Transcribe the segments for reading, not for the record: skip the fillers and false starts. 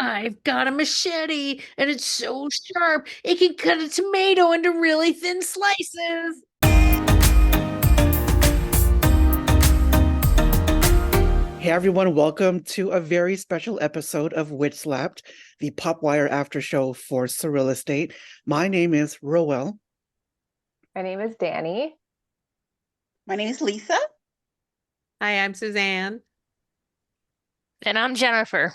I've got a machete and it's so sharp it can cut a tomato into really thin slices. Hey everyone, welcome to a very special episode of WitchSlapped, the PopWire after show for SurrealEstate. My name is Rowell. My name is Dani. My name is Lisa. Hi, I'm Suzanne. And I'm Jennifer.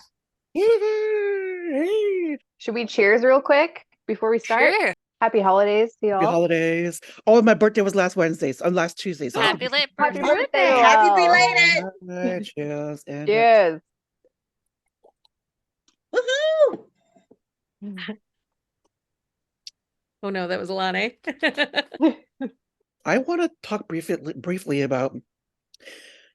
Should we cheers real quick before we start? Sure. Happy holidays to Happy y'all. holidays. Oh, my birthday was last Wednesday, last Tuesday. So Happy late Happy birthday. birthday. Happy Rowell. belated. Cheers. And Cheers. Woohoo! Oh no, that was a lot, eh? I want to talk briefly about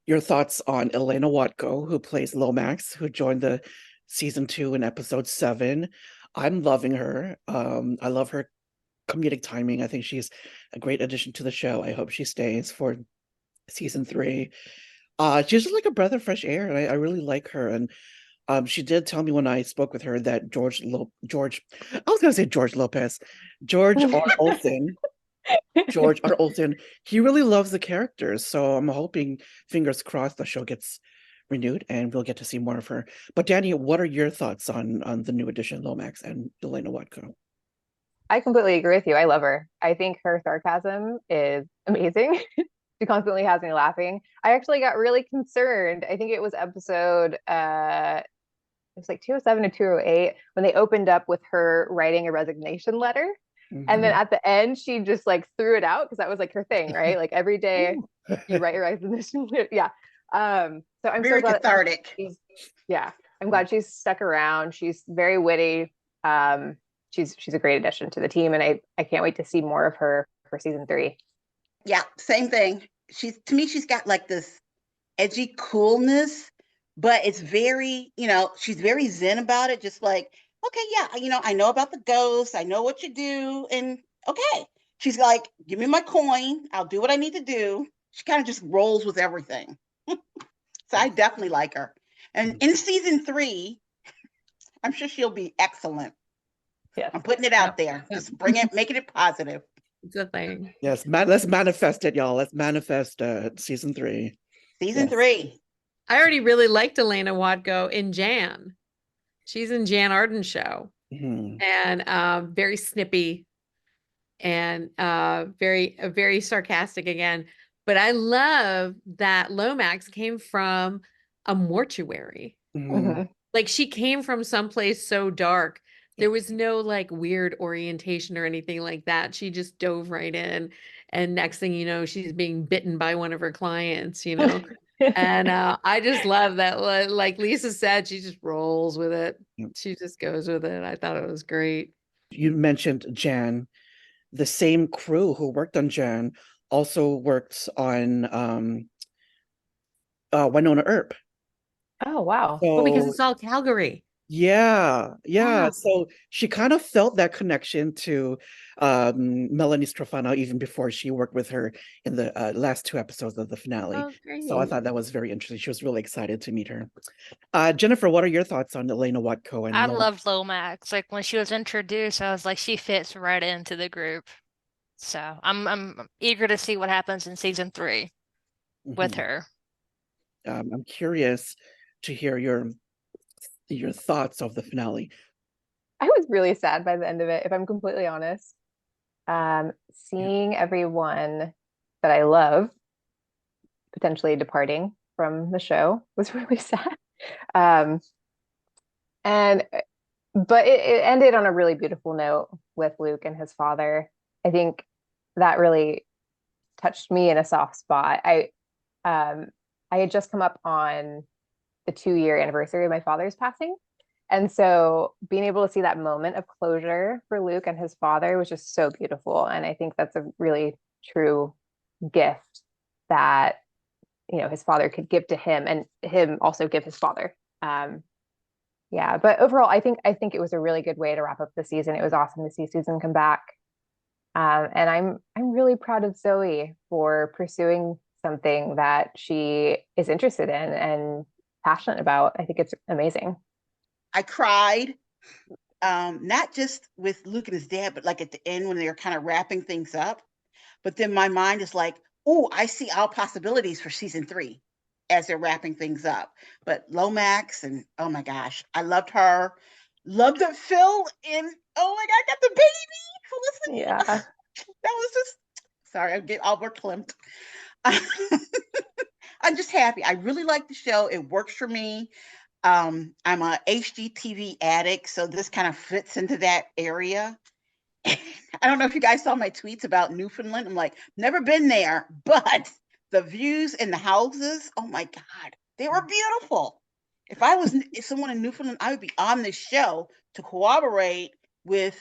your thoughts on Elena Juatco, who plays Lomax, who joined the season 2 in episode 7. I'm loving her. I love her comedic timing. I think she's a great addition to the show. I hope she stays for season 3. She's just like a breath of fresh air, and I really like her. And she did tell me when I spoke with her that George R. Olsen, he really loves the characters. So I'm hoping, fingers crossed, the show gets renewed and we'll get to see more of her. But Dani, what are your thoughts on the new addition, Lomax and Elena Juatco? I completely agree with you. I love her. I think her sarcasm is amazing. She constantly has me laughing. I actually got really concerned. I think it was episode it was like 207 or 208 when they opened up with her writing a resignation letter. And then at the end, she just like threw it out because that was like her thing, right? Like every day you write your resignation. Yeah. So I'm Very so glad cathartic. I'm glad she's stuck around. She's very witty. She's a great addition to the team, and I can't wait to see more of her for season 3. Yeah, same thing. To me, she's got like this edgy coolness, but it's very, she's very zen about it. Just like, okay, yeah, I know about the ghosts. I know what you do. And okay. She's like, give me my coin. I'll do what I need to do. She kind of just rolls with everything. So I definitely like her. And in season 3, I'm sure she'll be excellent. Yes. I'm putting it out there. Just making it positive. It's a thing. Yes, let's manifest it, y'all. Let's manifest season 3. Season 3. I already really liked Elena Juatco in Jan. She's in Jan Arden's show. Mm-hmm. And very snippy and very sarcastic again. But I love that Lomax came from a mortuary. Mm-hmm. Like she came from someplace so dark. There was no like weird orientation or anything like that. She just dove right in. And next thing you know, she's being bitten by one of her clients, And I just love that. Like Lisa said, she just rolls with it. Yep. She just goes with it. I thought it was great. You mentioned Jan. The same crew who worked on Jan also works on Winona Earp. Oh, wow. So, Because it's all Calgary. Yeah. Wow. So she kind of felt that connection to Melanie Strofano even before she worked with her in the last 2 episodes of the finale. Oh, great. So I thought that was very interesting. She was really excited to meet her. Jennifer, what are your thoughts on Elena Juatco? And I love Lomax. Like when she was introduced, I was like, she fits right into the group. So I'm eager to see what happens in season 3 with her. I'm curious to hear your thoughts of the finale. I was really sad by the end of it, if I'm completely honest. Seeing everyone that I love potentially departing from the show was really sad. But it ended on a really beautiful note with Luke and his father. I think that really touched me in a soft spot. I had just come up on the 2-year anniversary of my father's passing. And so being able to see that moment of closure for Luke and his father was just so beautiful. And I think that's a really true gift that, his father could give to him and him also give his father. But overall, I think it was a really good way to wrap up the season. It was awesome to see Susan come back. And I'm really proud of Zooey for pursuing something that she is interested in and passionate about. I think it's amazing. I cried. Not just with Luke and his dad, but like at the end when they were kind of wrapping things up. But then my mind is like, oh, I see all possibilities for season 3 as they're wrapping things up. But Lomax, and oh my gosh, I loved her. Loved that Phil and oh my God, got the baby. Felicity. Yeah. That was just, sorry, I get all verklempt. I'm just happy. I really like the show. It works for me. I'm a HGTV addict, so this kind of fits into that area. I don't know if you guys saw my tweets about Newfoundland. I'm like, never been there, but the views and the houses, oh my God, they were beautiful. If I was someone in Newfoundland, I would be on this show to cooperate with,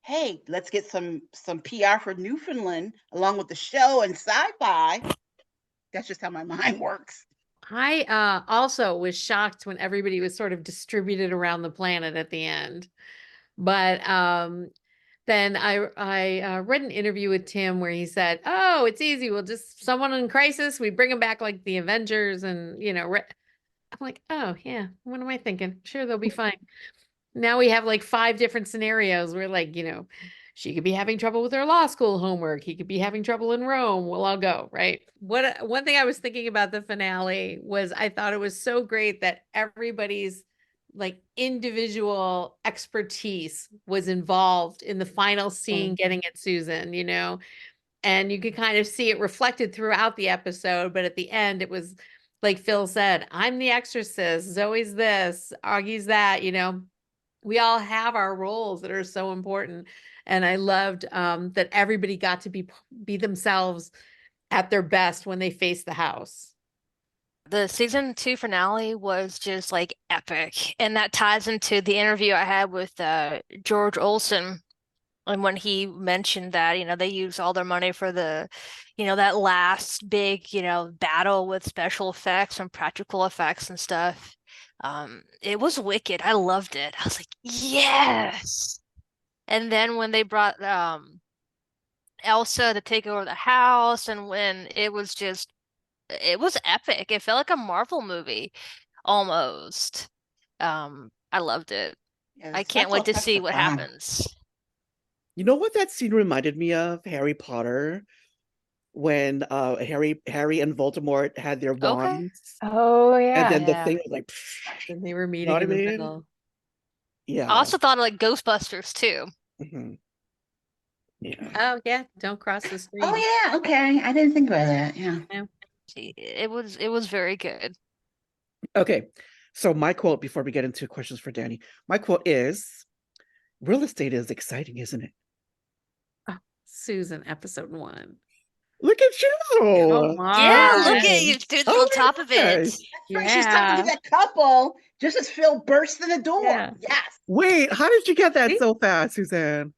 hey, let's get some PR for Newfoundland along with the show and SYFY. That's just how my mind works. I also was shocked when everybody was sort of distributed around the planet at the end. But then I read an interview with Tim where he said, "Oh, it's easy. We'll just someone in crisis. We bring them back like the Avengers, and I'm like, oh yeah. What am I thinking? Sure, they'll be fine." Now we have like 5 different scenarios where like she could be having trouble with her law school homework. He could be having trouble in Rome. We'll all go, right? One thing I was thinking about the finale was I thought it was so great that everybody's like individual expertise was involved in the final scene getting at Susan, and you could kind of see it reflected throughout the episode. But at the end, it was like Phil said, I'm the exorcist, Zoe's this, Augie's that, we all have our roles that are so important. And I loved that everybody got to be themselves at their best when they face the house. The season 2 finale was just like epic. And that ties into the interview I had with George Olson. And when he mentioned that, they use all their money for the, that last big, battle with special effects and practical effects and stuff. It was wicked. I loved it. I was like, yes. And then when they brought Elsa to take over the house, and when it was epic. It felt like a Marvel movie almost. I loved it. Yeah, I can't wait to see what happens. You know what that scene reminded me of? Harry Potter, when Harry and Voldemort had their wands. Oh yeah. And then the Yeah. thing was like, And they were meeting know what in I the mean? middle. Yeah. I also thought of like Ghostbusters too. Mhm. Yeah. Oh yeah, don't cross the street. Oh yeah, okay. I didn't think about that. Yeah. It was very good. Okay. So my quote before we get into questions for Dani, my quote is, real estate is exciting, isn't it? Oh, Susan, episode 1. Look at you. Come Yeah, look on. at you stood Oh on top my of it. gosh. Right, she's talking to that couple just as Phil bursts in the door. Yeah. Yes. Wait, how did you get that See? so fast, Suzanne?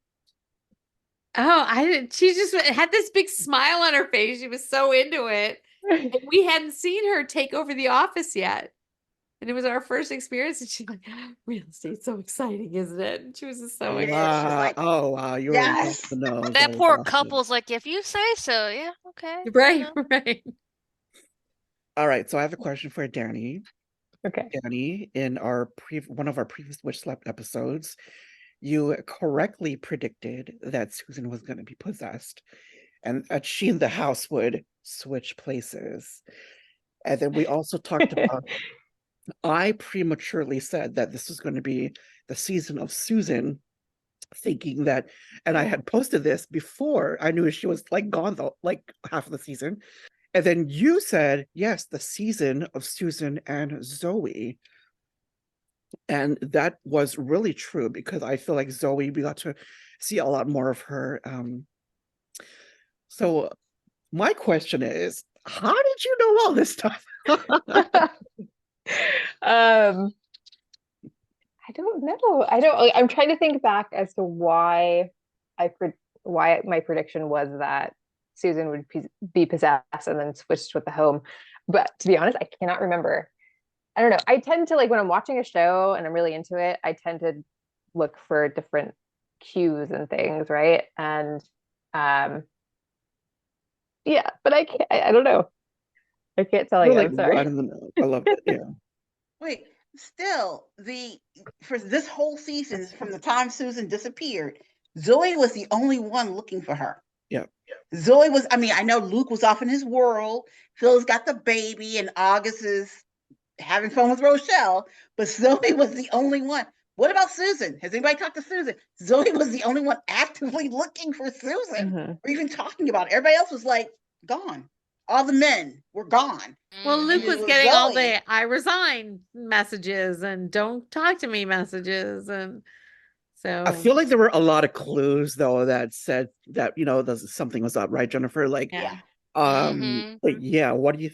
Oh, I didn't. She just had this big smile on her face. She was so into it. And we hadn't seen her take over the office yet. And it was our first experience. And she's like, real estate's so exciting, isn't it? And she was just so It is. excited. She's like, Oh wow, you were yes. the nose. That was poor awesome. couple's like, if you say so, yeah, okay. Right, right. All right, so I have a question for Dani. Okay. Dani, in one of our previous WitchSlapped episodes, you correctly predicted that Susan was going to be possessed, and that she and the house would switch places. And then we also talked about, I prematurely said that this was going to be the season of Susan, thinking that, and I had posted this before I knew she was like gone like half of the season. And then you said, yes, the season of Susan and Zooey. And that was really true, because I feel like Zooey, we got to see a lot more of her. So my question is, how did you know all this stuff? I don't know. I'm trying to think back as to why my prediction was that Susan would be possessed and then switched with the home. But to be honest, I cannot remember. I don't know. I tend to, like, when I'm watching a show and I'm really into it, I tend to look for different cues and things, right? And yeah, but I can't. I don't know. I can't tell you. Like I'm sorry. right in the middle. I love it. Yeah. Wait, still, for this whole season, from the time Susan disappeared, Zooey was the only one looking for her. Yeah. Zooey was, I mean, I know Luke was off in his world. Phil's got the baby, and August is having fun with Rochelle, but Zooey was the only one. What about Susan? Has anybody talked to Susan? Zooey was the only one actively looking for Susan, or even talking about it. Everybody else was like gone. All the men were gone. Well, Mhm. Luke it was was getting all Zooey. the "I resign" messages and "Don't talk to me" messages, and I so feel like there were a lot of clues though that said that, you know, something was up, right, Jennifer? Like, yeah. Mhm. but yeah, what do you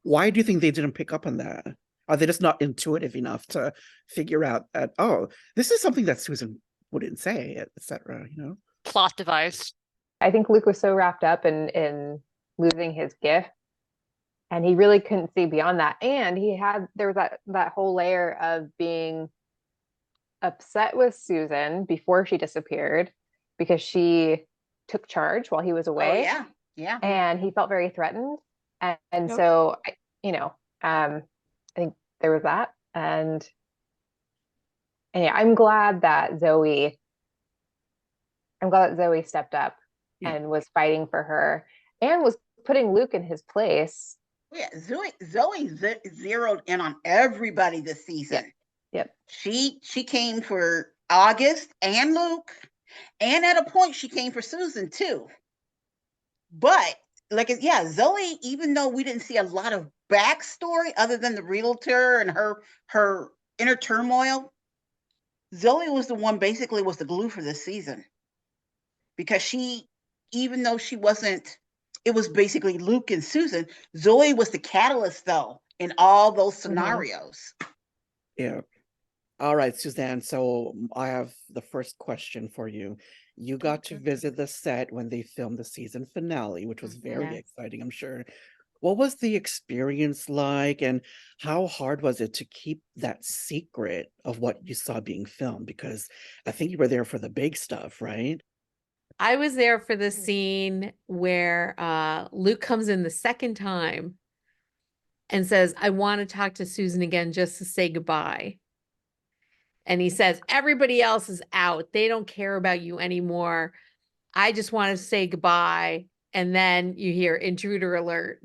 why do you think they didn't pick up on that? Are they just not intuitive enough to figure out that, oh, this is something that Susan wouldn't say, etc., you know? Plot device. I think Luke was so wrapped up in losing his gift, and he really couldn't see beyond that. And there was that whole layer of being upset with Susan before she disappeared because she took charge while he was Oh away, yeah, yeah. and he felt very threatened. And Yep. so, I think there was that. And yeah, I'm glad that Zooey stepped up Yeah. and was fighting for her and was putting Luke in his place. Yeah, Zoe zeroed in on everybody this season. Yep. She came for August and Luke, and at a point she came for Susan too. But Zoe, even though we didn't see a lot of backstory other than the realtor and her inner turmoil, Zoe was the one, basically was the glue for this season. Because even though she wasn't, it was basically Luke and Susan, Zoe was the catalyst though in all those scenarios. Yeah. All right, Suzanne. So I have the first question for you. You got to visit the set when they filmed the season finale, which was very Yes. exciting, I'm sure. What was the experience like, and how hard was it to keep that secret of what you saw being filmed? Because I think you were there for the big stuff, right? I was there for the scene where Luke comes in the second time and says, "I want to talk to Susan again just to say goodbye." And he says, "Everybody else is out. They don't care about you anymore. I just want to say goodbye." And then you hear intruder alert.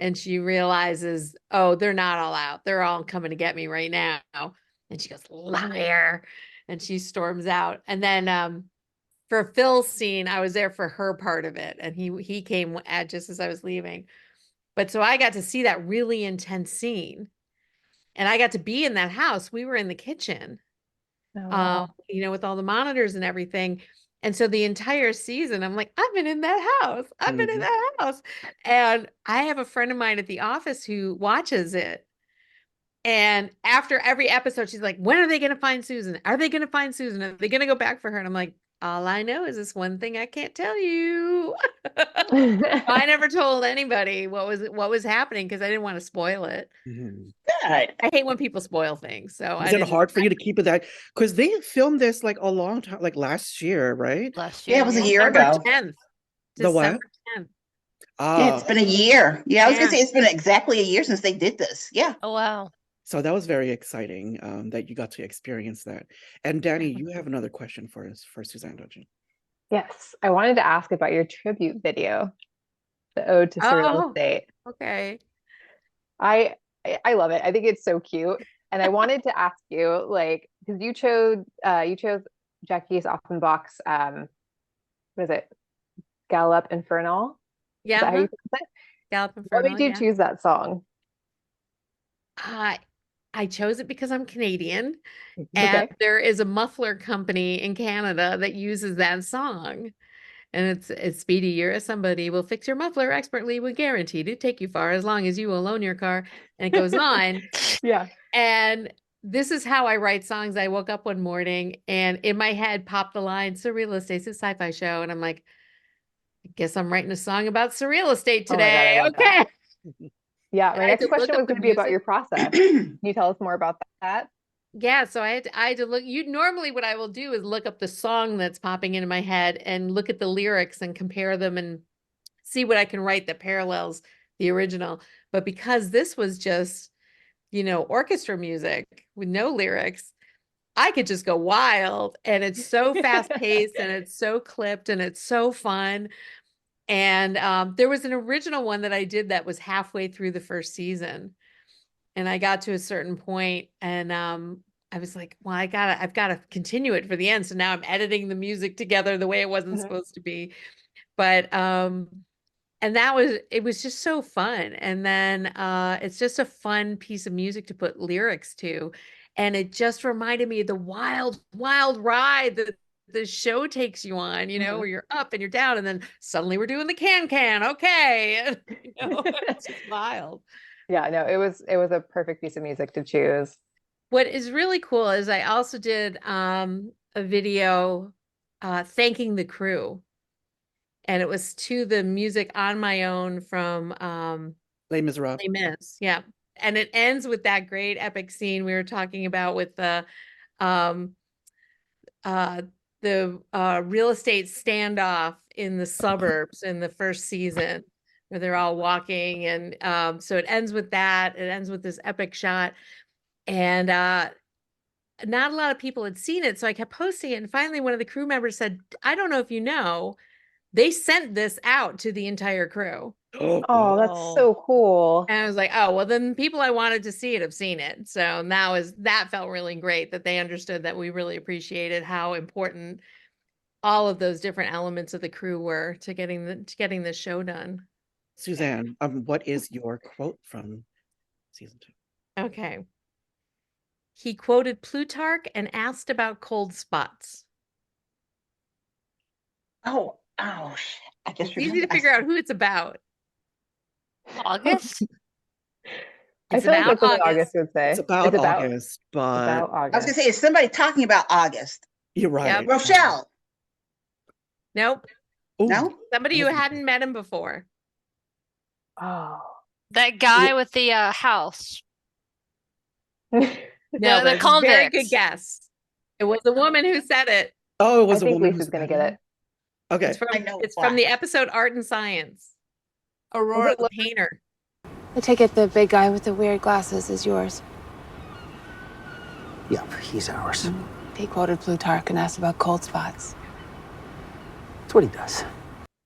And she realizes, oh, they're not all out. They're all coming to get me right now. And she goes, "Liar." And she storms out. And then for Phil's scene, I was there for her part of it. And he came at just as I was leaving. But so I got to see that really intense scene. And I got to be in that house. We were in the kitchen, Oh, wow. with all the monitors and everything. And so the entire season, I'm like, I've been in that house. I've been in that house. And I have a friend of mine at the office who watches it. And after every episode, she's like, when are they going to find Susan? Are they going to find Susan? Are they going to go back for her? And I'm like, all I know is this one thing I can't tell you. I never told anybody what was happening because I didn't want to spoil it. Mhm. Good. I hate when people spoil things. So Was I it didn't. hard for you to keep it that? Because they filmed this like a long time, like last year, right? Last Yeah, year. it was a Yeah. year December ago. 10th. The what? December 10th. Yeah, it's Oh, been a year. Yeah, I was gonna Yeah. say it's been exactly a year since they did this. Yeah. Oh wow. so that was very exciting, that you got to experience that. And Dani, you have another question for us, for Suzanne, don't you? Yes, I wanted to ask about your tribute video, the Ode to Surreal Oh, Estate. okay. I love it. I think it's so cute. And I wanted to ask you, like, because you chose Jackie's Offenbach's what is it? Gallup Infernal? Is Yeah. that how you pronounce it? Gallop What Infernal. made you Yeah. choose that song? I chose it because I'm Canadian, and Okay. there is a muffler company in Canada that uses that song. And it's Speedy, you're somebody will fix your muffler expertly, will guarantee to take you far as long as you will own your car. And it goes on. Yeah. And this is how I write songs. I woke up one morning and in my head popped the line, "SurrealEstate's a sci-fi show." And I'm like, I guess I'm writing a song about surreal estate Oh my God, I today. love that. Okay. Yeah, And my I had next to look question up was the going to be about music. your process. Can you tell us more about that? Yeah, so I had to look. Normally what I will do is look up the song that's popping into my head and look at the lyrics and compare them and see what I can write that parallels the original. But because this was just, orchestra music, with no lyrics, I could just go wild, and it's so fast paced and it's so clipped and it's so fun. And there was an original one that I did that was halfway through the first season, and I got to a certain point, and I was like, well, I've got to continue it for the end. So now I'm editing the music together the way it wasn't supposed to be. But and it was just so fun. And then it's just a fun piece of music to put lyrics to. And it just reminded me of the wild, wild ride that the show takes you on, where you're up and you're down, and then suddenly we're doing the can. Okay. It's just wild. Yeah, no, it was a perfect piece of music to choose. What is really cool is I also did a video thanking the crew. And it was to the music on my own from Les Miserables. Les Mis, yeah. And it ends with that great epic scene we were talking about with the real estate standoff in the suburbs in the first season, where they're all walking. And so it ends with that. It ends with this epic shot. And not a lot of people had seen it, so I kept posting it. And finally, one of the crew members said, I don't know if you know, they sent this out to the entire crew. Oh, that's so cool. And I was like, oh, well, then people I wanted to see it have seen it. So that felt really great that they understood that we really appreciated how important all of those different elements of the crew were to getting the show done. Suzanne, what is your quote from season 2? Okay. He quoted Plutarch and asked about cold spots. Oh, shit. I just It's easy to figure out who it's about. August? I feel like that's what August would say. It's about August, but about August. I was gonna say, is somebody talking about August? You're right. Yep. Rochelle. Nope. Ooh. No? Somebody who hadn't met him before. Oh. That guy with the house. No, The but it's a very convicts. good guess. It was a woman who said it. Oh, it was I a think woman. Lisa's gonna get it. Okay. It's from the episode Art and Science. Aurora the painter. I take it the big guy with the weird glasses is yours. Yep, he's ours. He quoted Plutarch and asked about cold spots. That's what he does.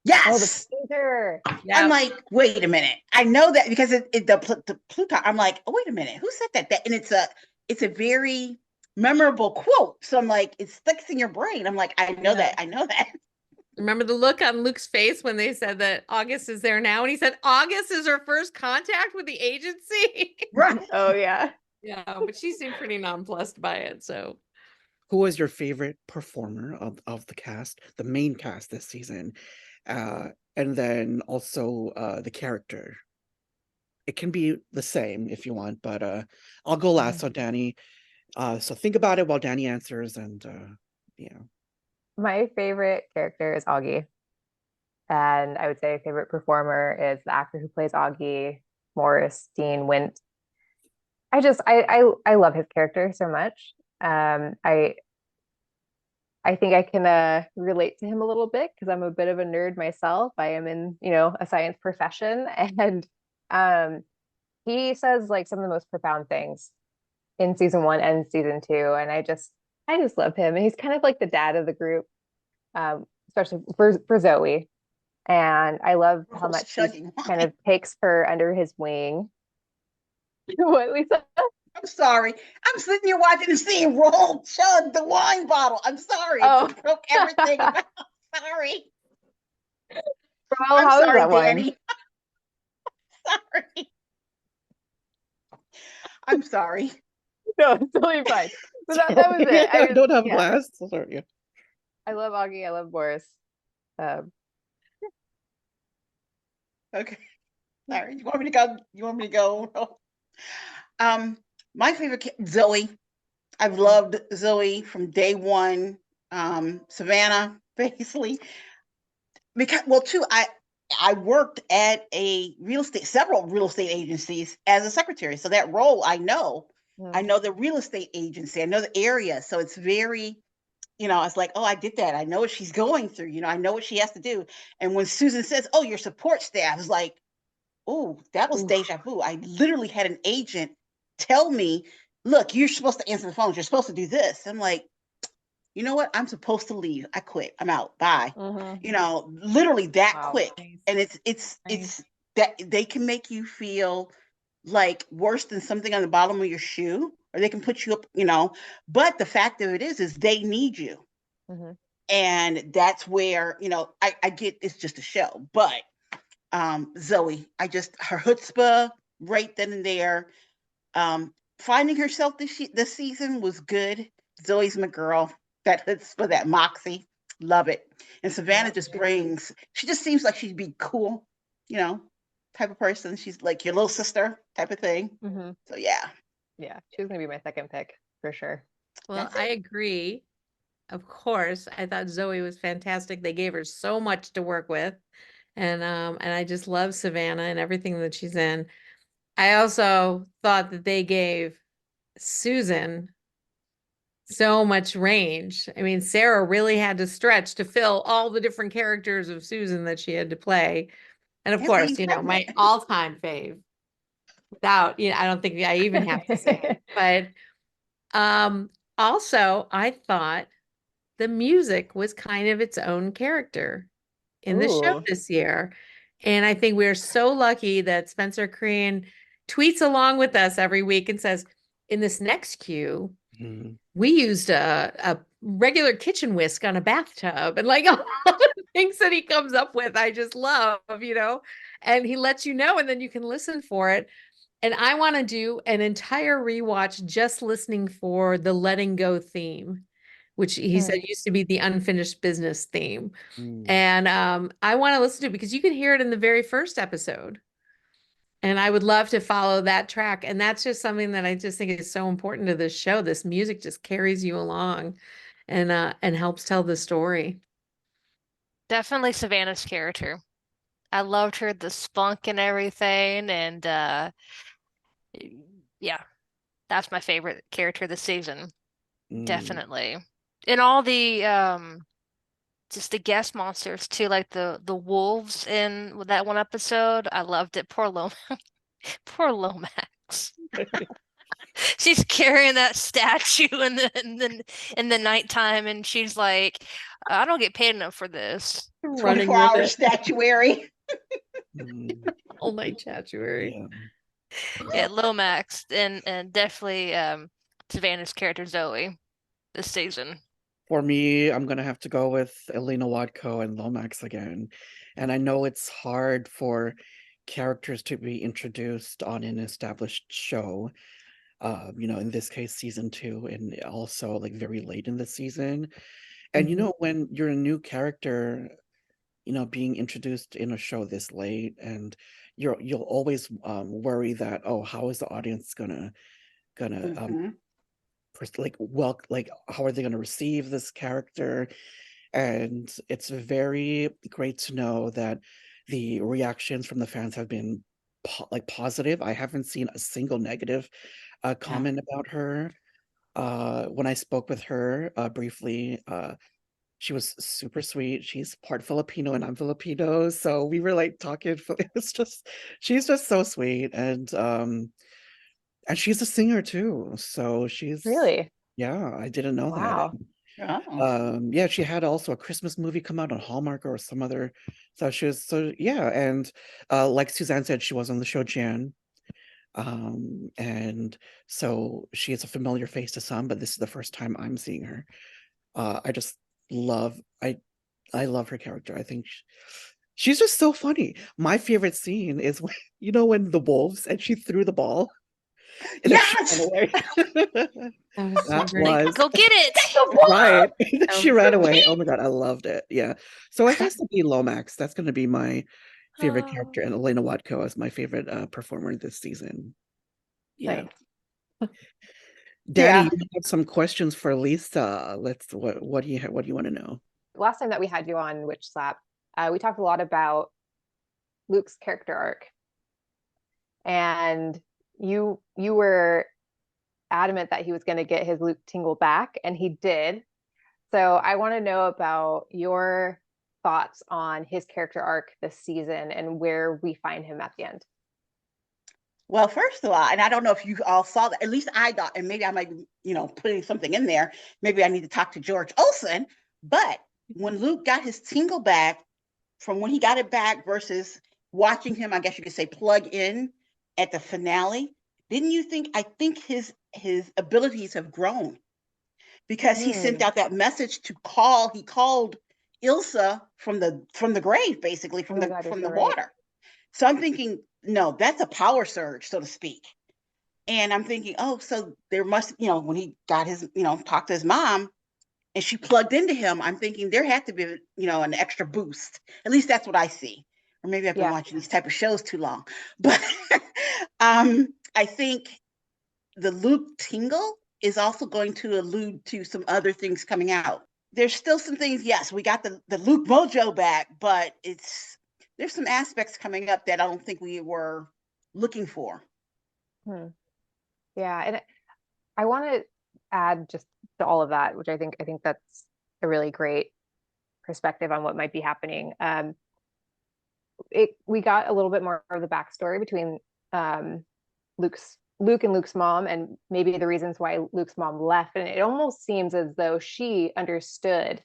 Yes. Oh, the painter. Yeah. I'm like, wait a minute. I know that because the Plutarch. I'm like, oh, wait a minute. Who said that? And it's a very memorable quote. So I'm like, it sticks in your brain. I'm like, I know that. I know that. Remember the look on Luke's face when they said that August is there now? And he said, August is her first contact with the agency. Right. Oh, yeah. Yeah, but she seemed pretty nonplussed by it. So Who was your favorite performer of the cast, the main cast this season? And then also the character. It can be the same if you want, but I'll go last. So Dani, so think about it while Dani answers, and yeah. My favorite character is Augie. And I would say favorite performer is the actor who plays Augie, Maurice, Wint. I love his character so much. I think I can relate to him a little bit because I'm a bit of a nerd myself. I am in, a science profession, and he says like some of the most profound things in season 1 and season 2, and I just love him. And he's kind of like the dad of the group, especially for Zooey. And I love how much he kind of takes her under his wing. What, Lisa? I'm sorry. I'm sitting here watching and seeing Rowell chug the wine bottle. I'm sorry. Oh. It broke everything. Sorry. Rowell, how is that wine? Dani. Sorry. I'm sorry. No, it's totally fine. But that was it. I don't have glass. Sorry. I love Augie. I love Boris. Okay. Sorry. You want me to go? My favorite Zooey. I've loved Zooey from day one. Savannah, Basley. Because I worked at several real estate agencies as a secretary. So that role I know. I know the real estate agency. I know the area. So it's very, it's like, oh, I did that. I know what she's going through. I know what she has to do. And when Susan says, oh, your support staff, is like, oh, that was deja vu. I literally had an agent tell me look, you're supposed to answer the phone. You're supposed to do this. I'm like, you know what? I'm supposed to leave. I quit. I'm out. Bye. You know, literally that Wow. quick. Nice. And it's that they can make you feel like worse than something on the bottom of your shoe, or they can put you up, you know. But the fact of it is they need you. And that's where, you know, I get it's just a show. But Zooey, her chutzpah right then and there. Finding herself this season was good. Zoe's my girl. That chutzpah, that moxie, love it. And Savannah she just seems like she'd be cool, you know, type of person. She's like your little sister type of thing. So yeah. Yeah, she was gonna be my second pick for sure. Well, I agree. Of course, I thought Zooey was fantastic. They gave her so much to work with. And I just love Savannah and everything that she's in. I also thought that they gave Susan so much range. I mean, Sarah really had to stretch to fill all the different characters of Susan that she had to play. And of And course, being you know, my pregnant. all-time fave, without, you know, I don't think I even have to say it. But also I thought the music was kind of its own character in the show Ooh. this year. And I think we're so lucky that Spencer Crean tweets along with us every week and says, in this next cue, we used a regular kitchen whisk on a bathtub, and like all the things that he comes up with, I just love, you know, and he lets you know, and then you can listen for it. And I want to do an entire rewatch just listening for the letting go theme, which he said used to be the unfinished business theme. And I want to listen to it because you can hear it in the very first episode. And I would love to follow that track. And that's just something that I just think is so important to this show. This music just carries you along and helps tell the story. Definitely Savannah's character. I loved her, the spunk and everything, and yeah, that's my favorite character this season. Definitely. And all the just the guest monsters too, like the wolves in that one episode. I loved it. Poor Lomax. She's carrying that statue in the nighttime, and she's like, I don't get paid enough for this. Running 24-hour with it. statuary. All night statuary. Yeah, Lomax and definitely Savannah's character Zooey this season. For me, I'm gonna have to go with Elena Juatco and Lomax again. And I know it's hard for characters to be introduced on an established show. You know, in this case, season 2, and also like very late in the season. And you know, when you're a new character, you know, being introduced in a show this late, and you'll always worry that, oh, how is the audience gonna like how are they going to receive this character? And it's very great to know that the reactions from the fans have been positive. I haven't seen a single negative comment about her. When I spoke with her briefly, she was super sweet. She's part Filipino and I'm Filipino, so we were like talking. She's just so sweet, and she's a singer too. So she's Really? yeah, I didn't know Wow. that. Yeah, she had also a Christmas movie come out on Hallmark or some other. So yeah, and like Suzanne said, she was on the show Jan. And so she is a familiar face to some, but this is the first time I'm seeing her. I just love I love her character. I think she's just so funny. My favorite scene is when, you know, when the wolves and she threw the ball. And Yes! she ran away. That was so great. Go get it! Right. She was ran so away. Oh my God, I loved it. Yeah. So it has to be Lomax. That's going to be my favorite character, and Elena Watko is my favorite performer this season. Yeah. Nice. Dani, you have some questions for Lisa. What do you want to know? Last time that we had you on WitchSlapped, we talked a lot about Luke's character arc, and you were adamant that he was going to get his Luke tingle back, and he did. So I want to know about your thoughts on his character arc this season and where we find him at the end. Well, first of all, and I don't know if you all saw that, at least I thought, and maybe I might be, putting something in there. Maybe I need to talk to George Olsen. But when Luke got his tingle back from when he got it back versus watching him, I guess you could say, plug in at the finale, didn't you think, I think his abilities have grown because he sent out that message to call, he called Ilsa from the grave, basically from the water. So I'm thinking, no, that's a power surge, so to speak. And I'm thinking, oh, so there must, when he got his, talked to his mom and she plugged into him, I'm thinking there had to be, an extra boost. At least that's what I see. Or maybe I've been watching these type of shows too long. But I think the Luke tingle is also going to allude to some other things coming out. There's still some things, yes, we got the Luke mojo back, but there's some aspects coming up that I don't think we were looking for. Yeah, and I want to add just to all of that, which I think that's a really great perspective on what might be happening. We got a little bit more of the backstory between Luke and Luke's mom, and maybe the reasons why Luke's mom left. And it almost seems as though she understood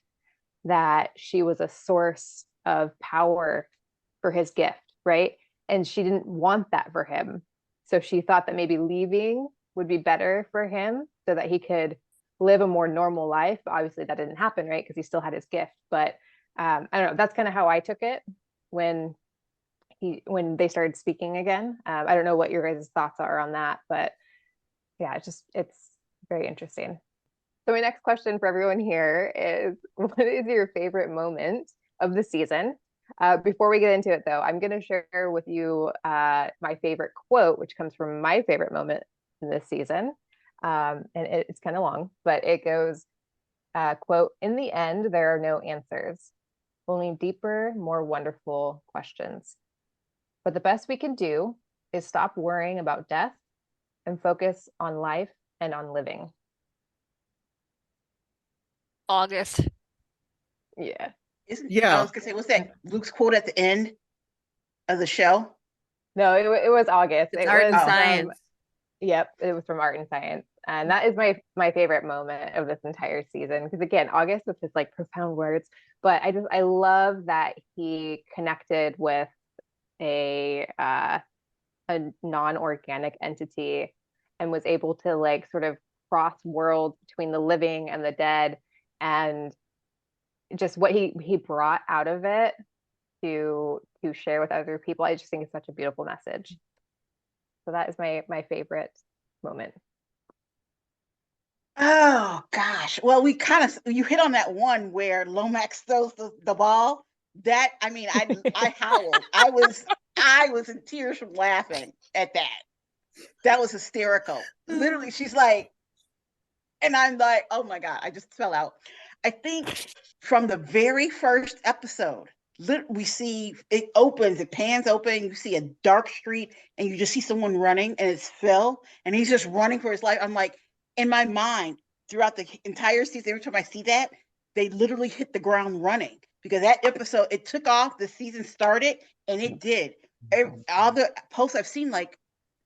that she was a source of power for his gift, right? And she didn't want that for him. So she thought that maybe leaving would be better for him so that he could live a more normal life. Obviously that didn't happen, right? Because he still had his gift. But I don't know, that's kind of how I took it when they started speaking again. I don't know what your guys' thoughts are on that, but yeah, it's very interesting. So my next question for everyone here is, what is your favorite moment of the season? Before we get into it, though, I'm going to share with you my favorite quote, which comes from my favorite moment in this season. And it's kind of long, but it goes, quote, "In the end, there are no answers, only deeper, more wonderful questions. But the best we can do is stop worrying about death and focus on life and on living." August. Yeah. I was gonna say, what's that Luke's quote at the end of the show? No, it was August. It's Art and Science. Yep, it was from Art and Science. And that is my favorite moment of this entire season. Because again, August with his like profound words, but I love that he connected with a non-organic entity and was able to like sort of cross worlds between the living and the dead, and just what he brought out of it to share with other people. I just think it's such a beautiful message. So that is my favorite moment. Oh gosh. Well, you hit on that one where Lomax throws the ball. That, I mean, I howled. I was in tears from laughing at that. That was hysterical. Literally, she's like, and I'm like, oh my God, I just fell out. I think from the very first episode, we see it opens, it pans open, you see a dark street, and you just see someone running, and it's Phil, and he's just running for his life. I'm like, in my mind, throughout the entire season, every time I see that, they literally hit the ground running, because that episode, it took off, the season started, and it did. All the posts I've seen, like,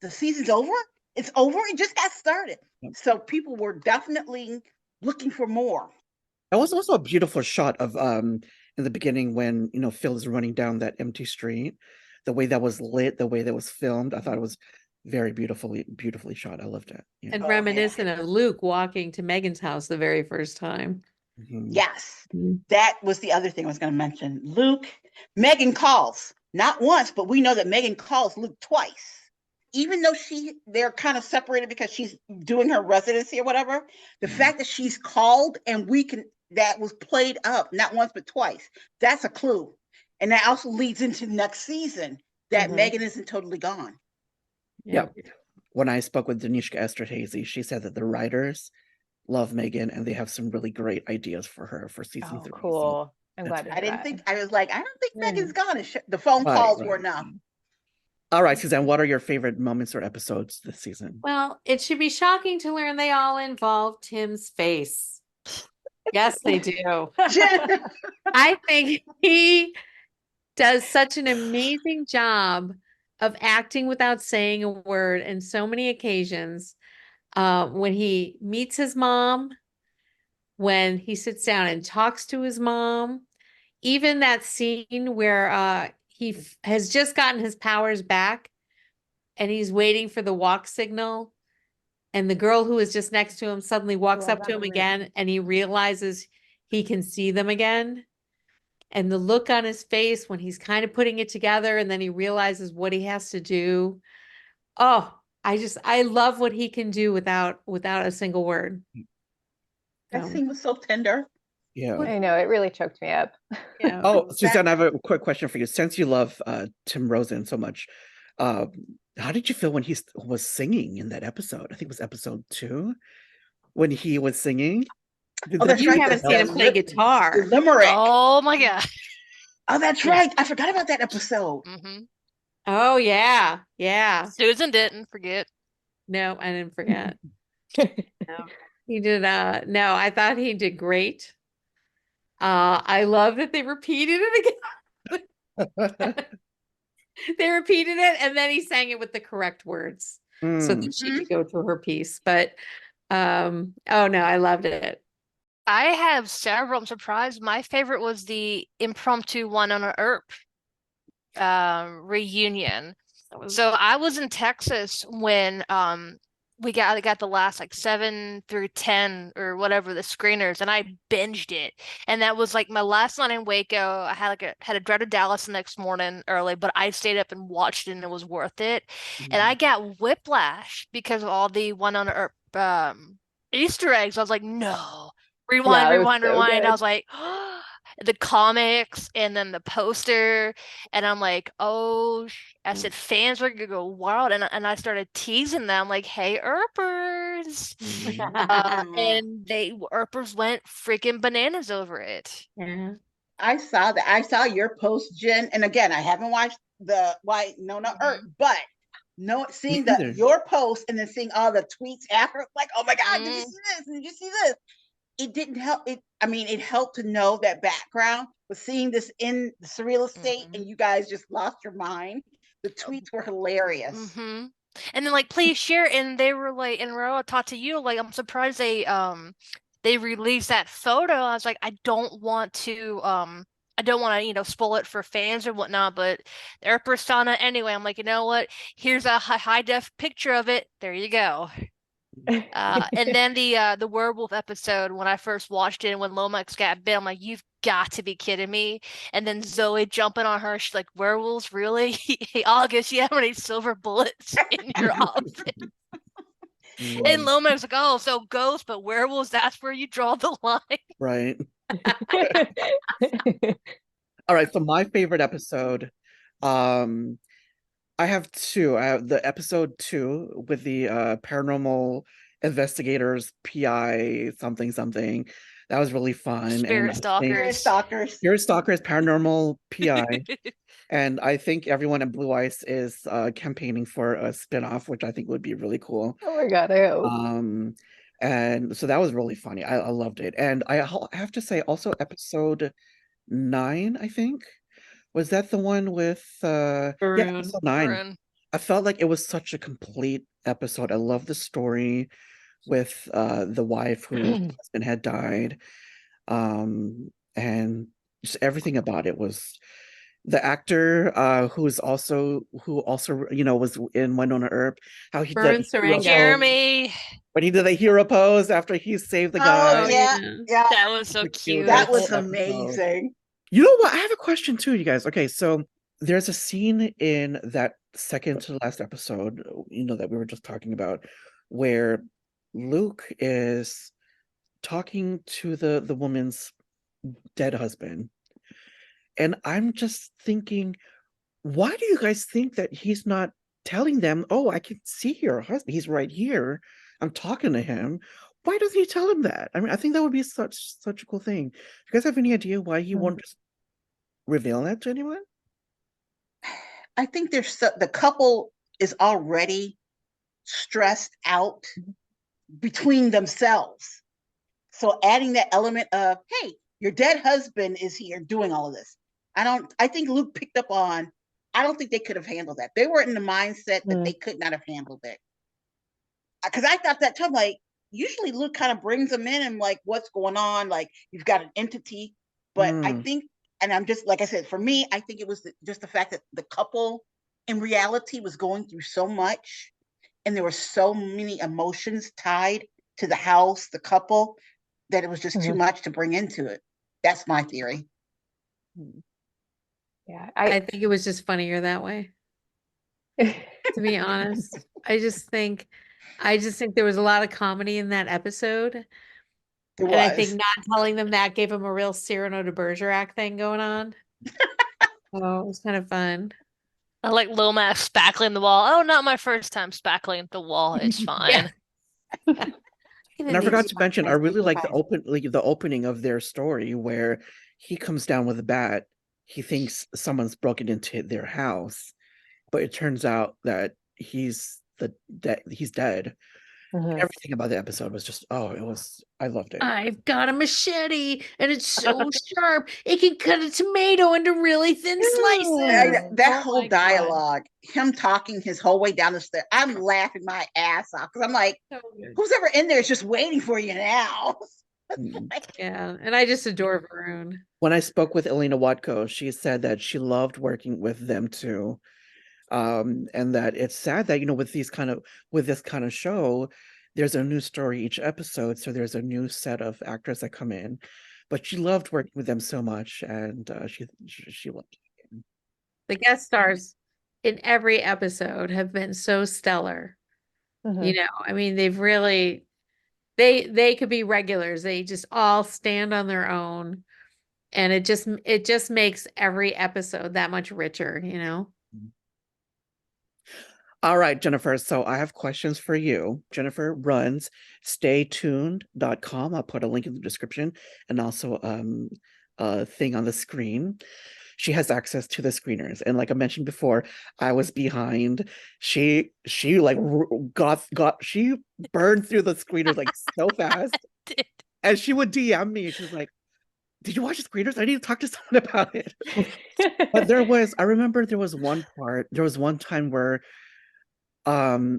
the season's over? It's over? It just got started. So people were definitely looking for more. That was also a beautiful shot of in the beginning when Phil is running down that empty street. The way that was lit, the way that was filmed, I thought it was very beautifully shot. I loved it. Yeah. And reminiscent of Luke walking to Megan's house the very first time. Yes, that was the other thing I was going to mention. Megan calls, not once, but we know that Megan calls Luke twice. Even though they're kind of separated because she's doing her residency or whatever, the fact that she's called and that was played up, not once, but twice, that's a clue. And that also leads into next season that Megan isn't totally gone. Yeah. When I spoke with Danishka Esterhazy, she said that the writers love Megan and they have some really great ideas for her for season 3. Cool. So I'm glad to hear that. I was like, I don't think Megan's gone. The phone calls were enough. All right, Suzanne, what are your favorite moments or episodes this season? Well, it should be shocking to learn they all involve Tim's face. Yes, they do. I think he does such an amazing job of acting without saying a word in so many occasions. When he meets his mom, when he sits down and talks to his mom, even that scene where he has just gotten his powers back and he's waiting for the walk signal, and the girl who is just next to him suddenly walks Love up that to him moment. again, and he realizes he can see them again. And the look on his face when he's kind of putting it together and then he realizes what he has to do. Oh, I love what he can do without a single word. That So, scene was so tender. Yeah. I know, it really choked me up. yeah. Oh, Suzanne, I have a quick question for you. Since you love Tim Rozon so much, how did you feel when he was singing in that episode? I think it was episode 2 when he was singing. Oh, that's You right. haven't seen him play guitar. Limerick. Oh my God. Oh, that's right. I forgot about that episode. Oh yeah, yeah. Susan didn't forget. No, I didn't forget. No, he did. No, I thought he did great. I love that they repeated it again. They repeated it, and then he sang it with the correct words so that she could go through her piece. But oh no, I loved it. I have several. I'm surprised. My favorite was the impromptu one on an Earp reunion. So I was in Texas when we got the last like 7 through 10 or whatever the screeners, and I binged it. And that was like my last night in Waco. I had a drive to Dallas the next morning early, but I stayed up and watched it, and it was worth it. And I got whiplash because of all the one on Earp Easter eggs. I was like, no. Rewind, Yeah, it was rewind, so rewind. good. I was like, the comics and then the poster, and I'm like, oh, I said fans were gonna go wild, and I started teasing them like, hey, Erpers, and Erpers went freaking bananas over it. Yeah. I saw that. I saw your post, Jen. And again, I haven't watched the White Nona Earp, but seeing your post and then seeing all the tweets after, like, oh my God, did you see this? Did you see this? It didn't help. It helped to know that background, but seeing this in the SurrealEstate and you guys just lost your mind. The tweets were hilarious. And then like, please share. And they were like, and Rowell, I talked to you, like, I'm surprised they released that photo. I was like, I don't want to spoil it for fans or whatnot, but their persona anyway. I'm like, you know what? Here's a high def picture of it. There you go. And then the werewolf episode, when I first watched it and when Lomax got bit, I'm like, you've got to be kidding me. And then Zooey jumping on her, she's like, werewolves, really? Hey, August, you have any silver bullets in your outfit? And Lomax like, oh, so ghosts, but werewolves, that's where you draw the line. Right. All right, so my favorite episode, I have 2. I have the episode 2 with the paranormal investigators, PI something. That was really fun. Spirit stalkers, paranormal PI. And I think everyone in Blue Ice is campaigning for a spinoff, which I think would be really cool. Oh my God, I hope. And so that was really funny. I loved it. And I have to say also episode 9, I think. Was that the one with episode 9? Varun. I felt like it was such a complete episode. I love the story with the wife whose husband had died. And just everything about it was the actor who also was in Winona Earp, how he Vern did Saranga. Jeremy. when he did the hero pose after he saved the guy. Oh yeah. That was so cute. That was whole episode. amazing. You know what? I have a question too, you guys. Okay, so there's a scene in that second to last episode, that we were just talking about, where Luke is talking to the woman's dead husband. And I'm just thinking, why do you guys think that he's not telling them, oh, I can see your husband. He's right here. I'm talking to him. Why doesn't he tell him that? I mean, I think that would be such a cool thing. Do you guys have any idea why he won't just reveal that to anyone? I think the couple is already stressed out between themselves. So adding that element of, hey, your dead husband is here doing all of this. I think Luke picked up on I don't think they could have handled that. They were in the mindset that they could not have handled it. Because I thought that time, like, usually Luke kind of brings them in and like, what's going on? Like, you've got an entity. But I think, and I'm just, like I said, for me, I think it was just the fact that the couple in reality was going through so much, and there were so many emotions tied to the house, the couple, that it was just too much to bring into it. That's my theory. Yeah, I think it was just funnier that way, to be honest. I just think there was a lot of comedy in that episode. And I think not telling them that gave them a real Cyrano de Bergerac thing going on. So it was kind of fun. I like Lomax spackling the wall. Oh, not my first time spackling the wall. It's fine. And I forgot to mention, I really like the opening of their story where he comes down with a bat. He thinks someone's broken into their house, but it turns out that he's dead. Everything about the episode was just, I loved it. I've got a machete and it's so sharp. It can cut a tomato into really thin slices. That whole dialogue, him talking his whole way down the stairs, I'm laughing my ass off because I'm like, who's ever in there is just waiting for you now. Yeah, and I just adore Varun. When I spoke with Elena Juatco, she said that she loved working with them too. And that it's sad that, with this kind of show, there's a new story each episode, so there's a new set of actors that come in, but she loved working with them so much, and she loved it. The guest stars in every episode have been so stellar. I mean, they've really they could be regulars. They just all stand on their own, and it just makes every episode that much richer. All right, Jennifer. So I have questions for you. Jennifer runs staytuned.com. I'll put a link in the description and also a thing on the screen. She has access to the screeners. And like I mentioned before, I was behind. She like she burned through the screeners like so fast. And she would DM me. She was like, did you watch the screeners? I need to talk to someone about it. But I remember there was one time where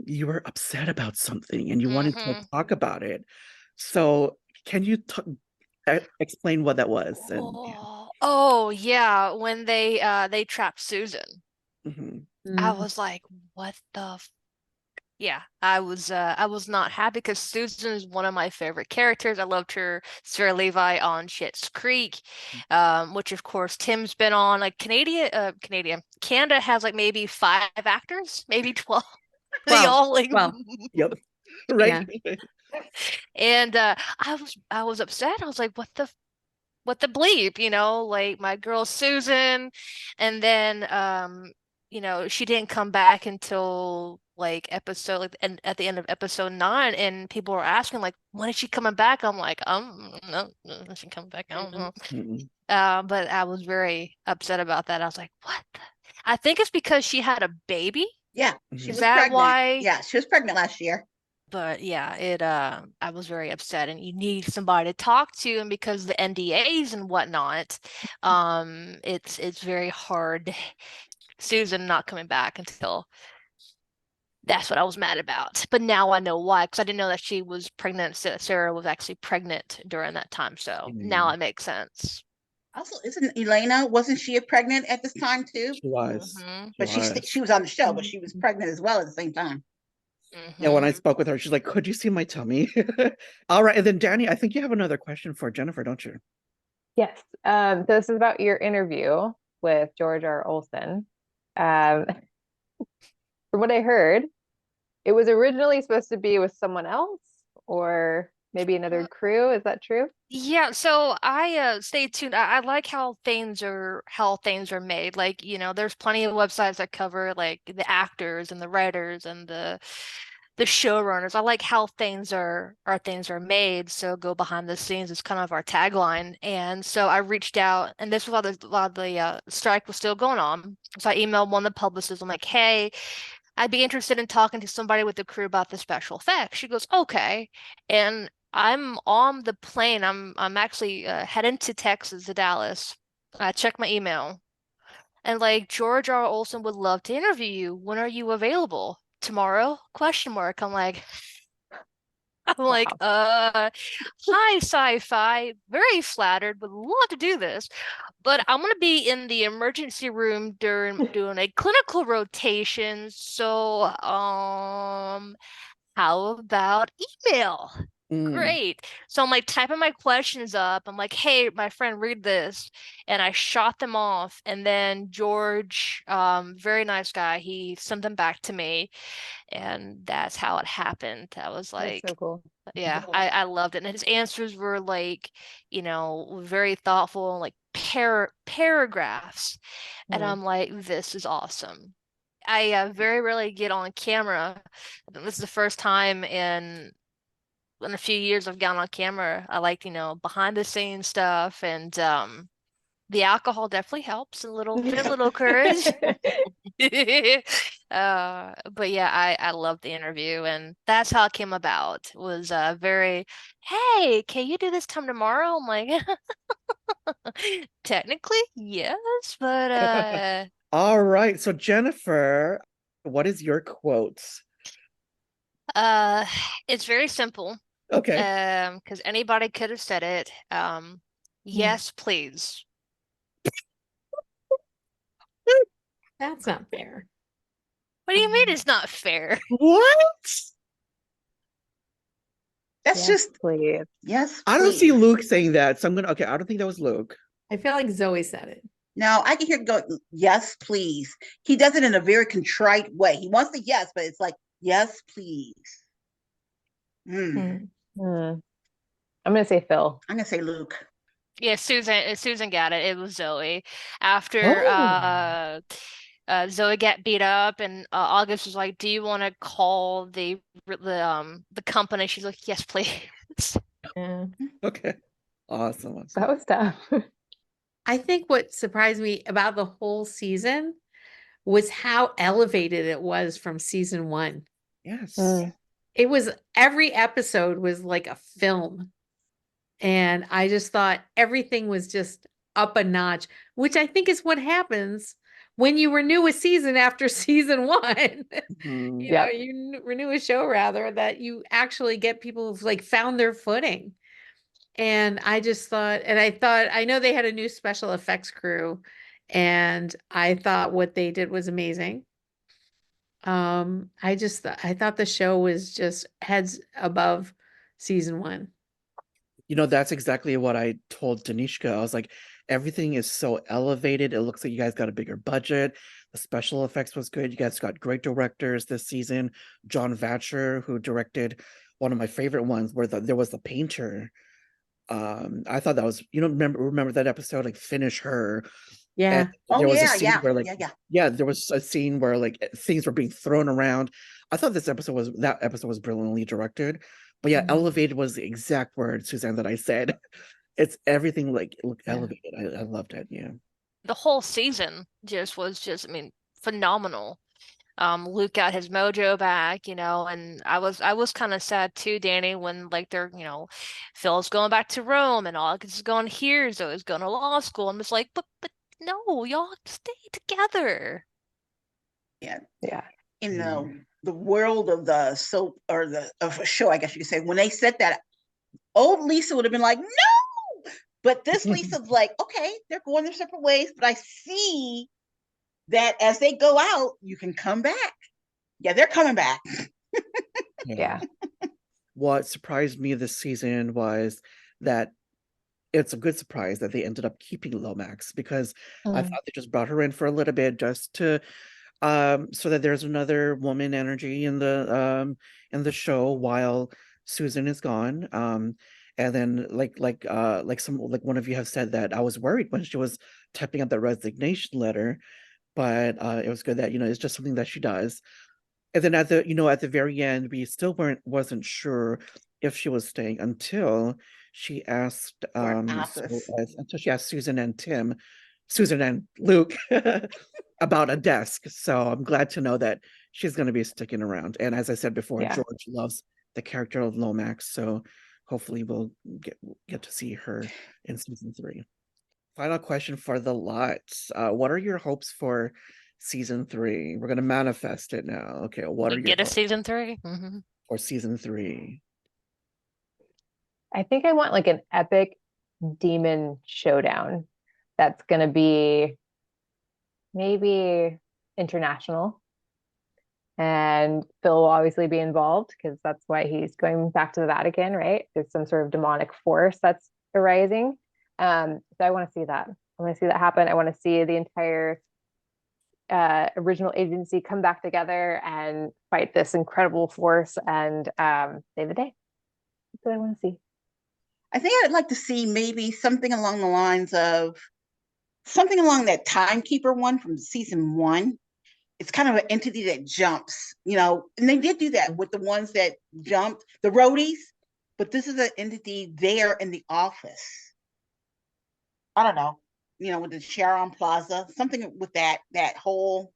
you were upset about something and you wanted to talk about it. So can you explain what that was? Yeah, when they trapped Susan. I was like, what the yeah, I was not happy because Susan is one of my favorite characters. I loved her Sarah Levi on Schitt's Creek, which of course Tim's been on. Like Canada has like maybe 5 actors, maybe 12. They all like yep. Right. Yeah. And I was upset. I was like, what the bleep, like my girl Susan, and then she didn't come back until like and at the end of episode 9, and people were asking like, when is she coming back? I'm like, no, is she coming back? I don't know. But I was very upset about that. I was like, what? I think it's because she had a baby. Yeah, she was pregnant. Why? Yeah, she was pregnant last year. But yeah, I was very upset, and you need somebody to talk to, and because the NDAs and whatnot, it's very hard. Susan not coming back until that's what I was mad about. But now I know why, because I didn't know that she was pregnant. Sarah was actually pregnant during that time, so now it makes sense. Also, wasn't she pregnant at this time too? She was. But she was on the show, but she was pregnant as well at the same time. Yeah, when I spoke with her, she's like, could you see my tummy? All right, and then Dani, I think you have another question for Jennifer, don't you? Yes. So this is about your interview with George R. Olson. From what I heard, it was originally supposed to be with someone else or maybe another crew. Is that true? Yeah, so I stay tuned. I like how things are made. Like, there's plenty of websites that cover like the actors and the writers and the showrunners. I like how things are made. So go behind the scenes is kind of our tagline. And so I reached out, and this was while the strike was still going on. So I emailed one of the publicists. I'm like, hey, I'd be interested in talking to somebody with the crew about the special effects. She goes, okay. And I'm on the plane. I'm actually heading to Texas, to Dallas. I checked my email. And like George R. Olson would love to interview you. When are you available? Tomorrow? Question mark. I'm like, Wow. hi, SYFY. Very flattered, would love to do this. But I'm gonna be in the emergency room during doing a clinical rotation. So, how about email? Mm. Great. So I'm like typing my questions up. I'm like, hey, my friend, read this. And I shot them off. And then George, very nice guy, he sent them back to me. And that's how it happened. I was That's so like, cool. yeah, I loved it. And his answers were like, very thoughtful, like paragraphs. And Mm. I'm like, this is awesome. I very rarely get on camera. This is the first time in a few years I've gotten on camera. I like, behind the scenes stuff, and the alcohol definitely helps, a little courage. But yeah, I love the interview, and that's how it came about. Was very, hey, can you do this time tomorrow? I'm like, technically, yes, but All right. So Jennifer, what is your quote? uh it's very simple. Okay. Because anybody could have said it. Yes, please. That's not fair. What do you mean it's not fair? What? That's Yes, just please. yes, I don't see please. Luke saying that. So I'm gonna okay, I don't think that was Luke. I feel like Zoe said it. Now I can hear go, yes, please. He does it in a very contrite way. He wants the yes, but it's like, yes, please. Hmm. I'm gonna say Phil. I'm gonna say Luke. Yeah, Susan got it. It was Zoe. After Oh. Zoe got beat up, and August was like, "Do you want to call the company?" She's like, "Yes, please." Yeah. Okay. Awesome. That was tough. I think what surprised me about the whole season was how elevated it was from season one. Yes. It was every episode was like a film. And I just thought everything was just up a notch, which I think is what happens when you renew a season after season one. Mhm. You know, Yep. you renew a show rather, that you actually get people who've like found their footing. And I just thought, I know they had a new special effects crew, and I thought what they did was amazing. I thought the show was just heads above season one. You know, that's exactly what I told Danishka. I was like, everything is so elevated. It looks like you guys got a bigger budget. The special effects was good. You guys got great directors this season. John Vatcher, who directed one of my favorite ones, where there was the painter. I thought that was, remember that episode, like Finish Her. And Yeah. Oh there was a yeah, scene yeah, where like, yeah, yeah. yeah, there was a scene where like things were being thrown around. I thought that episode was brilliantly directed. But yeah, Mhm. elevated was the exact word, Suzanne, that I said. It's everything like Yeah. elevated. I loved it. Yeah. The whole season was, I mean, phenomenal. Luke got his mojo back, and I was kind of sad too, Dani, when like Phil's going back to Rome and August is going here, Zoe's going to law school. I'm just like, but no, y'all stay together. Yeah. Yeah. In Mm. the world of the soap or of a show, I guess you could say, when they said that, old Lisa would have been like, no. But this Lisa's like, okay, they're going their separate ways, but I see that as they go out, you can come back. Yeah, they're coming back. Yeah. What surprised me this season was that it's a good surprise that they ended up keeping Lomax, because I thought they just brought her in for a little bit just to so that there's another woman energy in the show while Susan is gone. And then like one of you have said that I was worried when she was typing up that resignation letter, but it was good that it's just something that she does. And then at the very end, we still wasn't sure if she was staying until she asked For an office. until she asked Susan and Luke about a desk. So I'm glad to know that she's going to be sticking around. And as I said before, Yeah. George loves the character of Lomax, so hopefully we'll get to see her in season 3. Final question for the lot. What are your hopes for season 3? We're gonna manifest it now. Okay, what are We your get a hopes season 3. for season 3? I think I want like an epic demon showdown that's going to be maybe international. And Phil will obviously be involved because that's why he's going back to the Vatican, right? There's some sort of demonic force that's arising. So I want to see that. I want to see that happen. I want to see the entire original agency come back together and fight this incredible force and save the day. That's what I want to see. I think I'd like to see maybe something along the lines of something along that timekeeper one from season 1. It's kind of an entity that jumps, and they did do that with the ones that jumped, the roadies, but this is an entity there in the office. I don't know, with the Sharon Plaza, something with that whole,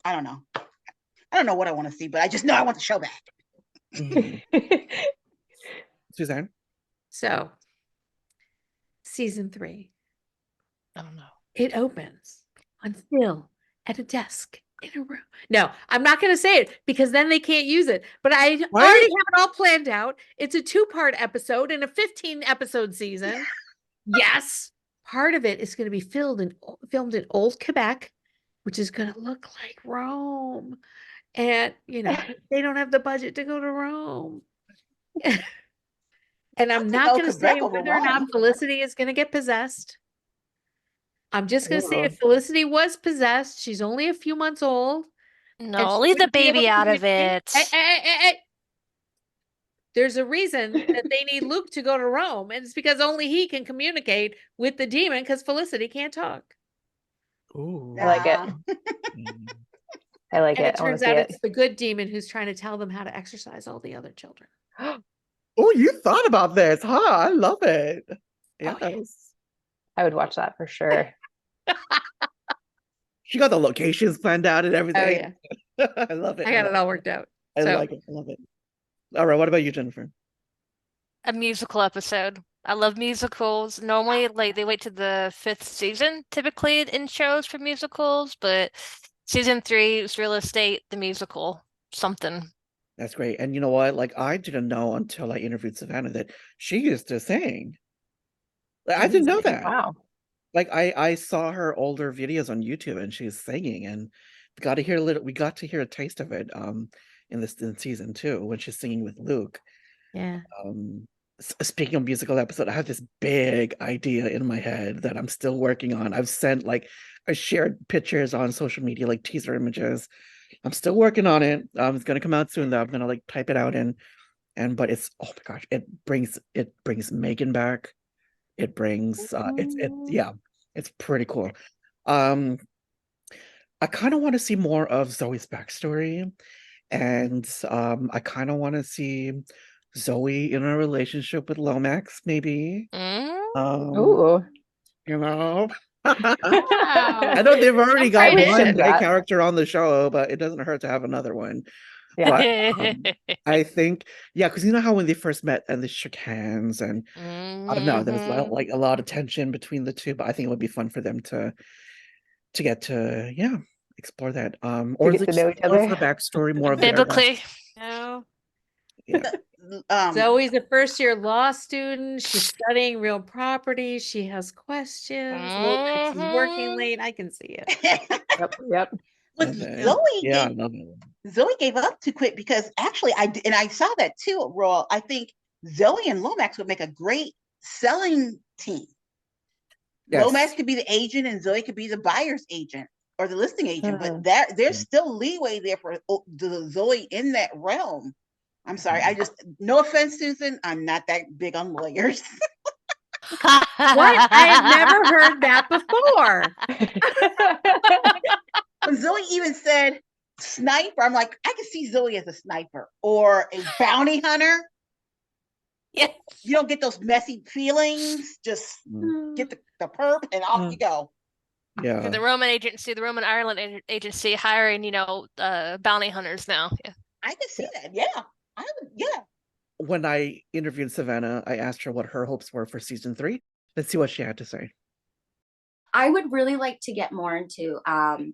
I don't know. I don't know what I want to see, but I just know I want the show back. Suzanne? So, season 3, I don't know. it opens on Phil at a desk in a room. No, I'm not going to say it because then they can't use it. But I already have it all planned out. It's a 2-part episode in a 15-episode season. Yes. Part of it is going to be filmed in Old Quebec, which is going to look like Rome. And, they don't have the budget to go to Rome. And I'm not going to say whether or not Felicity is going to get possessed. I'm just going to say if Felicity was possessed, she's only a few months old. No, leave the baby out of it. Hey. There's a reason that they need Luke to go to Rome, and it's because only he can communicate with the demon because Felicity can't talk. Ooh. I like it. I like And it. it turns out it's the good demon who's trying to tell them how to exercise all the other children. Oh, you thought about this, huh? I love it. Yes. Oh, yeah. I would watch that for sure. She got the locations planned out and everything. Oh, yeah. I love it. I got it all worked out. I like it. I love it. All right. What about you, Jennifer? A musical episode. I love musicals. Normally, like they wait to the 5th season, typically in shows for musicals, but season 3 is SurrealEstate, the musical, something. That's great. And you know what? Like, I didn't know until I interviewed Savannah that she used to sing. Like, I didn't know that. Wow. Like, I saw her older videos on YouTube and she's singing, and we got to hear a taste of it in season 2 when she's singing with Luke. Yeah. Speaking of musical episode, I have this big idea in my head that I'm still working on. I shared pictures on social media, like teaser images. I'm still working on it. It's gonna come out soon though. I'm gonna type it out but it's, oh my gosh, it brings Megan back. It brings it's pretty cool. I kind of want to see more of Zoe's backstory, and I kind of want to see Zooey in a relationship with Lomax, maybe. Ooh. I know they've already got one gay character on the show, but it doesn't hurt to have another one. Yeah. But I think, because you know how when they first met and they shook hands, and I don't know, there was a lot of tension between the two, but I think it would be fun for them to get to explore that. Or get to know each other. The backstory more of biblically. No. Yeah. Zoe's a first-year law student. She's studying real property. She has questions. Lomax is working late. I can see it. Yep. But Zooey gave up too quick because actually I saw that too, Rowell. I think Zooey and Lomax would make a great selling team. Yes. Lomax could be the agent and Zooey could be the buyer's agent or the listing agent, but there's still leeway there for the Zooey in that realm. I'm sorry. No offense, Susan. I'm not that big on lawyers. What? I have never heard that before. When Zooey even said sniper, I'm like, I can see Zooey as a sniper or a bounty hunter. Yeah. You don't get those messy feelings. Just get the perp and off you go. Yeah. For the Roman agency, the Roman Ireland agency hiring, bounty hunters now. Yeah. I can see that. Yeah. When I interviewed Savannah, I asked her what her hopes were for season 3. Let's see what she had to say. I would really like to get more into kind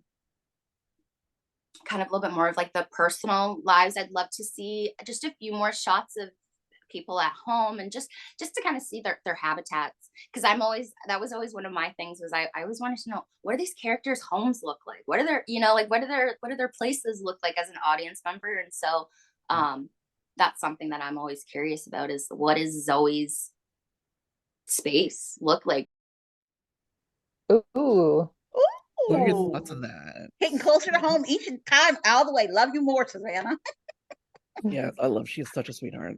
of a little bit more of like the personal lives. I'd love to see just a few more shots of people at home and just to kind of see their habitats, because that was always one of my things was I always wanted to know, what do these characters' homes look like, what are their, you know, like what do their places look like as an audience member. And so that's something that I'm always curious about, is what is Zoe's space look like. Ooh. What are your Ooh. thoughts on that? Hitting closer to home each time, all the way. Love you more, Savannah. Yeah, I love. She's such a sweetheart.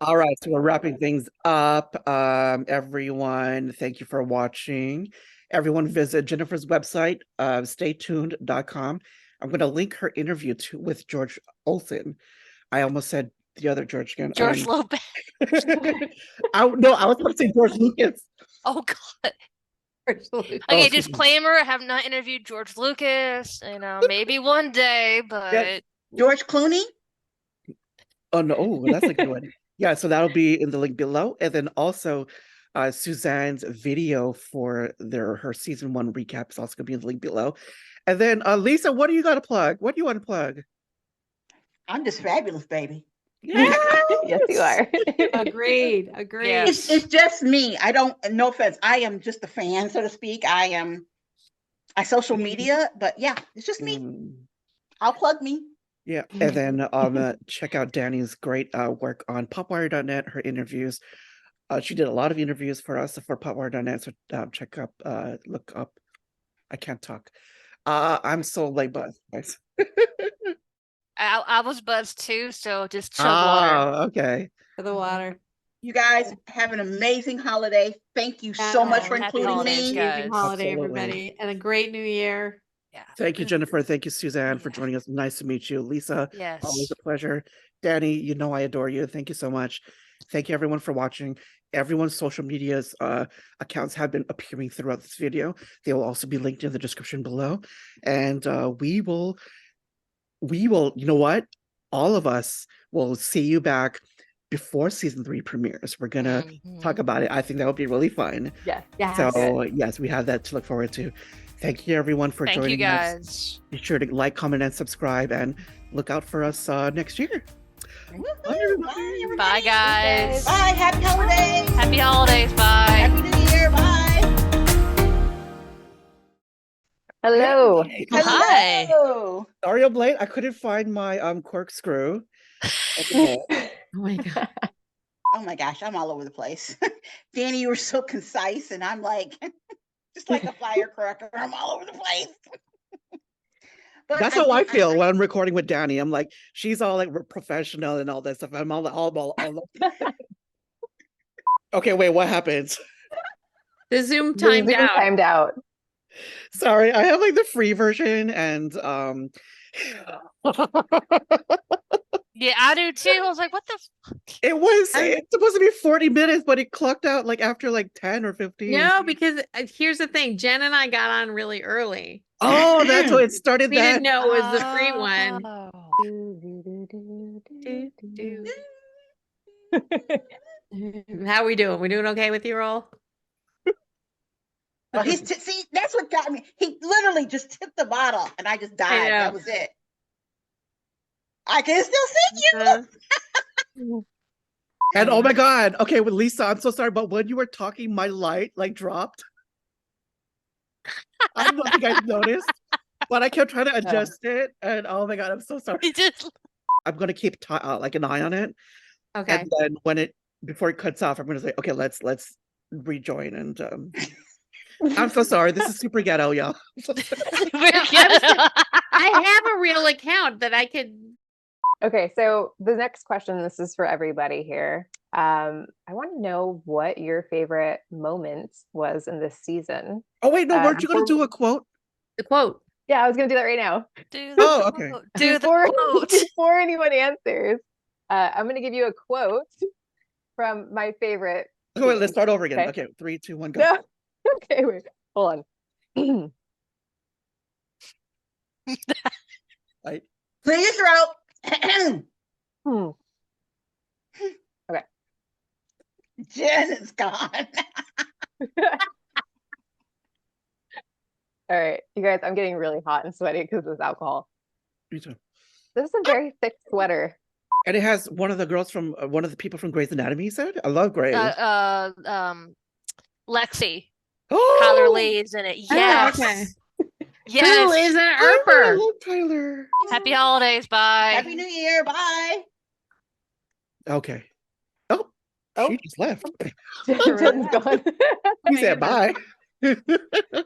All right, so we're wrapping things up. Everyone, thank you for watching. Everyone visit Jennifer's website, staytuned.com. I'm going to link her interview with George Olson. I almost said the other George again. George Lopez. I was going to say George Lucas. Oh God. Personally. Oh, Okay, excuse me. disclaimer, I have not interviewed George Lucas, you know, maybe one day, but George Clooney. Oh no, oh, that's a good one. Yeah, so that'll be in the link below. And then also Suzanne's video for her season 1 recap is also gonna be in the link below. And then Lisa, what do you got to plug? What do you want to plug? I'm just fabulous, baby. Yes, you are. Agreed. Yes. It's just me. I don't, no offense, I am just a fan, so to speak. I social media, but yeah, it's just me. I'll plug me. Yeah, and then check out Dani's great work on PopWire.net, her interviews. She did a lot of interviews for us for PopWire.net, so look up. I can't talk. I'm so late buzzed, guys. I was buzzed too, so just chug water. Okay. For the water. You guys have an amazing holiday. Thank you so much for Happy including holidays, me. guys. Amazing holiday, Absolutely. everybody, and a great new year. Yeah. Thank you, Jennifer. Thank you, Suzanne, for joining us. Nice to meet you. Lisa, Yes. always a pleasure. Dani, you know I adore you. Thank you so much. Thank you, everyone, for watching. Everyone's social media's accounts have been appearing throughout this video. They will also be linked in the description below. And we will, you know what? All of us will see you back before season 3 premieres. We're gonna talk about it. I think that would be really fun. Yes. So yes, we have that to look forward to. Thank you, everyone, for Thank joining you us. guys. Be sure to like, comment, and subscribe, and look out for us next year. Bye, everybody. Bye, guys. Bye. Happy holidays. Happy holidays. Bye. Happy New Year. Bye. Hello. Hi. Hello. Sorry I'm late. I couldn't find my corkscrew. Oh my God. Oh my gosh, I'm all over the place. Dani, you were so concise, and I'm like, just like a firecracker. I'm all over the place. But That's how I feel when I'm recording with Dani. I'm like, she's all like professional and all that stuff. I'm all Okay, wait, what happens? The Zoom The timed Zoom out. timed out. Sorry, I have like the free version, and Yeah, I do too. I was like, what the fuck? it's supposed to be 40 minutes, but it clocked out like after like 10 or 15. No, because here's the thing. Jen and I got on really early. Oh, that's what it started. We didn't know it was the free one. How we doing? We doing okay with you all? Well, see, that's what got me. He literally just tipped the bottle, and I just died. That was it. I can still see you. And oh my God. Okay, with Lisa, I'm so sorry, but when you were talking, my light like dropped. I don't know if you guys noticed, but I kept trying to adjust it, and oh my God, I'm so sorry. I'm gonna keep like an eye on it. Okay. And then before it cuts off, I'm gonna say, okay, let's rejoin. And I'm so sorry. This is super ghetto, y'all. I have a real account that I could. Okay, so the next question, this is for everybody here. I want to know what your favorite moment was in this season. Oh wait, no, weren't you gonna do a quote? The quote. Yeah, I was gonna do that right now. Okay. Before anyone answers, I'm gonna give you a quote from my favorite. Oh, wait, let's start over again. Okay, 3, 2, 1, go. No. Okay, wait, hold on. Clear your throat. Okay. Jen is gone. All right, you guys, I'm getting really hot and sweaty because of this alcohol. Me too. This is a very thick sweater. And it has one of the girls from one of the people from Grey's Anatomy said. I love Grey's. Lexi. Oh, Tyler Lee is in it. Yes. okay. Who Yes. is an I Erper? love Tyler. Happy holidays. Bye. Happy New Year. Bye. Okay. Oh, Oh. she just left. Jen's gone. He my said goodness. bye.